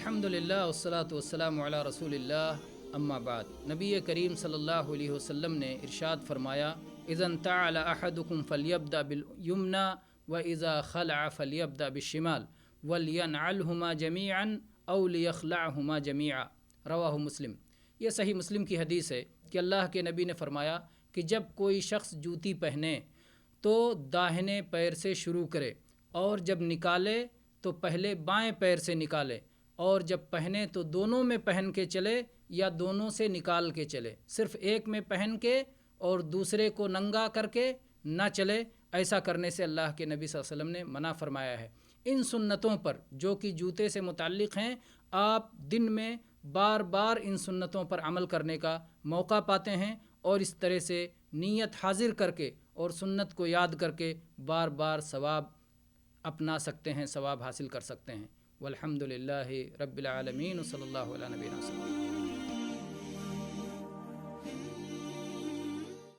الحمدللہ والصلاۃ والسلام علی رسول اللہ، اما بعد۔ نبی کریم صلی اللہ علیہ وسلم نے ارشاد فرمایا، اذا انتعل احدکم فلیبدأ بالیمنی واذا خلع فلیبدأ بالشمال ولینعلہما جمیعا او لیخلعہما جمیعا، رواہ مسلم۔ یہ صحیح مسلم کی حدیث ہے کہ اللہ کے نبی نے فرمایا کہ جب کوئی شخص جوتی پہنے تو داہنے پیر سے شروع کرے، اور جب نکالے تو پہلے بائیں پیر سے نکالے، اور جب پہنے تو دونوں میں پہن کے چلے یا دونوں سے نکال کے چلے، صرف ایک میں پہن کے اور دوسرے کو ننگا کر کے نہ چلے۔ ایسا کرنے سے اللہ کے نبی صلی اللہ علیہ وسلم نے منع فرمایا ہے۔ ان سنتوں پر جو کہ جوتے سے متعلق ہیں، آپ دن میں بار بار ان سنتوں پر عمل کرنے کا موقع پاتے ہیں، اور اس طرح سے نیت حاضر کر کے اور سنت کو یاد کر کے بار بار ثواب اپنا سکتے ہیں، ثواب حاصل کر سکتے ہیں۔ والحمد للہ رب العالمین، صلی اللہ علیہ نبینا وسلم۔